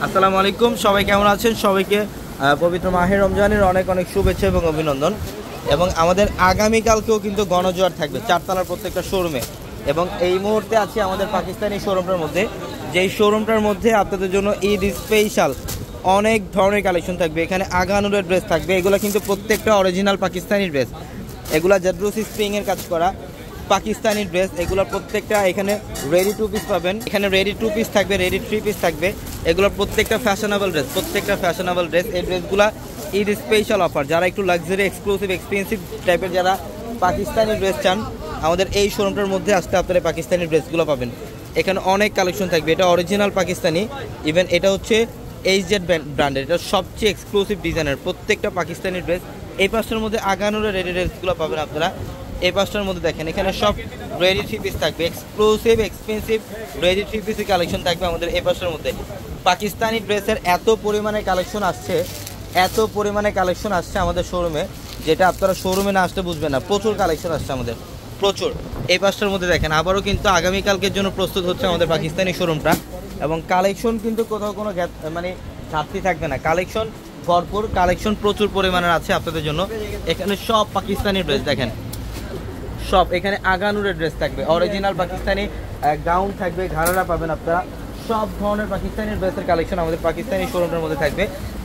আসসালামু আলাইকুম, সবাই কেমন আছেন? সবাইকে পবিত্র মাহে রমজানের অনেক অনেক শুভেচ্ছা এবং অভিনন্দন। এবং আমাদের আগামীকালকেও কিন্তু গণজোয়ার থাকবে চারতলার প্রত্যেকটা শোরুমে। এবং এই মুহূর্তে আছে আমাদের পাকিস্তানি শোরুমটার মধ্যে, যেই শোরুমটার মধ্যে আপনাদের জন্য ঈদ স্পেশাল অনেক ধরনের কালেকশন থাকবে। এখানে আগানুরের ড্রেস থাকবে, এগুলো কিন্তু প্রত্যেকটা অরিজিনাল পাকিস্তানি ড্রেস। এগুলা জাদ্রুসি স্প্রিংয়ের কাজ করা পাকিস্তানি ড্রেস। এগুলোর প্রত্যেকটা এখানে রেডি টু পিস পাবেন, এখানে রেডি টু পিস থাকবে, রেডি থ্রি পিস থাকবে। এগুলোর প্রত্যেকটা ফ্যাশনেবল ড্রেস, প্রত্যেকটা ফ্যাশনেবল ড্রেস। এই ড্রেসগুলো ঈদ স্পেশাল অফার। যারা একটু লাক্সারি এক্সক্লুসিভ এক্সপেন্সিভ টাইপের যারা পাকিস্তানি ড্রেস চান, আমাদের এই শোরুমটার মধ্যে আসতে আপনারা পাকিস্তানি ড্রেসগুলো পাবেন। এখানে অনেক কালেকশন থাকবে। এটা অরিজিনাল পাকিস্তানি, ইভেন এটা হচ্ছে এইচজেড ব্র্যান্ডের, এটা সবচেয়ে এক্সক্লুসিভ ডিজাইনের প্রত্যেকটা পাকিস্তানি ড্রেস। এই পাঁচটার মধ্যে আগানুরের রেডি ড্রেসগুলো পাবেন আপনারা। এই পাঁচটার মধ্যে দেখেন এখানে সব রেডি থ্রি পিস থাকবে, এক্সক্লুসিভ এক্সপেন্সিভ রেডি থ্রি পিসের কালেকশন থাকবে আমাদের এই পাঁচটার মধ্যে। পাকিস্তানি ড্রেসের এত পরিমাণে কালেকশন আসছে, এত পরিমাণে কালেকশন আসছে আমাদের শোরুমে, যেটা আপনারা শোরুমে না আসতে বুঝবেন না। প্রচুর কালেকশন আসছে আমাদের, প্রচুর। এই পাঁচটার মধ্যে দেখেন আবারও কিন্তু আগামীকালকের জন্য প্রস্তুত হচ্ছে আমাদের পাকিস্তানি শোরুমটা। এবং কালেকশন কিন্তু কোথাও কোনো মানে ঘাটতি থাকবে না, কালেকশন ভরপুর, কালেকশন প্রচুর পরিমাণের আছে আপনাদের জন্য। এখানে সব পাকিস্তানি ড্রেস দেখেন, সব এখানে আগানুরের ড্রেস থাকবে, অরিজিনাল পাকিস্তানি গাউন থাকবে, ঘাড়ারা পাবেন আপনারা। সব ধরনের পাকিস্তানি ড্রেসের কালেকশন আমাদের পাকিস্তানি শোরুমের মধ্যে থাকবে।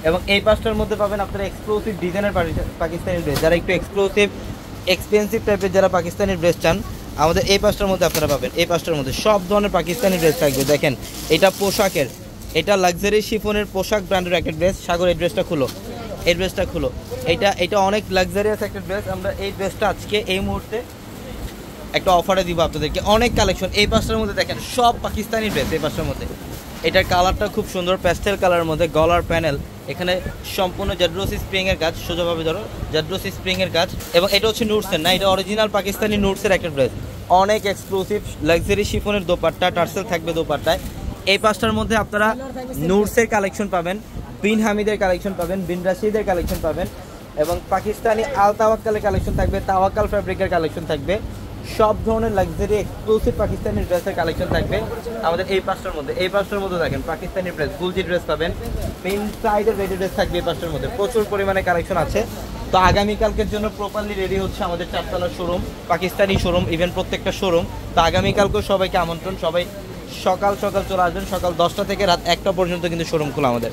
এবং এই পাঁচটার মধ্যে পাবেন আপনারা এক্সক্লুসিভ ডিজাইনের পাকিস্তানি ড্রেস। যারা একটু এক্সক্লুসিভ এক্সপেন্সিভ টাইপের যারা পাকিস্তানি ড্রেস চান, আমাদের এই পাঁচটার মধ্যে আপনারা পাবেন। এই পাঁচটার মধ্যে সব ধরনের পাকিস্তানি ড্রেস থাকবে। দেখেন এটা পোশাকের, এটা লাক্সারি শিফনের পোশাক ব্র্যান্ডের একটা ড্রেস। সাগর এই ড্রেসটা খুলো, এই ড্রেসটা খুলো। এটা অনেক লাক্সারিয়াস একটা ড্রেস। আমরা এই ড্রেসটা আজকে এই মুহূর্তে একটা অফারে দিব আপনাদেরকে। অনেক কালেকশন এই পাঁচটার মধ্যে দেখেন, সব পাকিস্তানি ড্রেস এই পাঁচটার মধ্যে। এটার কালারটা খুব সুন্দর, প্যাস্টেল কালারের মধ্যে। গলার প্যানেল এখানে সম্পূর্ণ জাদ্রোসি স্প্রিংয়ের কাজ, সোজাভাবে ধরো জাদ্রোসি স্প্রিংয়ের কাজ। এবং এটা হচ্ছে নুটসের না, এটা অরিজিনাল পাকিস্তানি নুটসের একটা ড্রেস। অনেক এক্সক্লুসিভ লাক্সারি শিফনের দোপাট্টা, টার্সেল থাকবে দোপাট্টায়। এই পাঁচটার মধ্যে আপনারা নুটসের কালেকশন পাবেন, বিন হামিদের কালেকশন পাবেন, বিন রাশিদের কালেকশন পাবেন। এবং পাকিস্তানি আল তাওয়াক্কালের কালেকশন থাকবে, তাওয়াক্কাল ফ্যাব্রিকের কালেকশন থাকবে। সব ধরনের লাক্সারি এক্সক্লুসিভ পাকিস্তানি ড্রেসের কালেকশন থাকবে আমাদের এই পাঁচটার মধ্যে। এই পাঁচটার মধ্যে দেখেন পাকিস্তানি ড্রেস, গুলজি ড্রেস পাবেন, পিন সাইডের রেডি ড্রেস থাকবে এই পাঁচটার মধ্যে। প্রচুর পরিমাণে কালেকশন আছে। তো আগামীকালকের জন্য প্রপারলি রেডি হচ্ছে আমাদের চারতলার শোরুম, পাকিস্তানি শোরুম, ইভেন প্রত্যেকটা শোরুম। তো আগামীকালকেও সবাইকে আমন্ত্রণ, সবাই সকাল সকাল চলে আসবেন। সকাল 10টা থেকে রাত 1টা পর্যন্ত কিন্তু শোরুম খোলা আমাদের,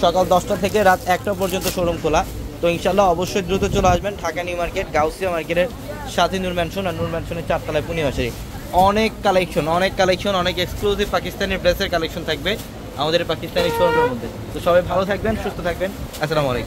সকাল 10টা থেকে রাত 1টা পর্যন্ত শোরুম খোলা। তো ইনশাল্লাহ অবশ্যই দ্রুত চলে আসবেন। ঢাকা নিউ মার্কেট, গাউসিয়া মার্কেটের সাথে নূর ম্যানশন, আর নূর ম্যানশনের চারতলায় পূর্ণিমাশারি। অনেক কালেকশন, অনেক কালেকশন, অনেক এক্সক্লুসিভ পাকিস্তানি ড্রেসের কালেকশন থাকবে আমাদের পাকিস্তানি শোরুমের মধ্যে। তো সবাই ভালো থাকবেন, সুস্থ থাকবেন। আসসালামু আলাইকুম।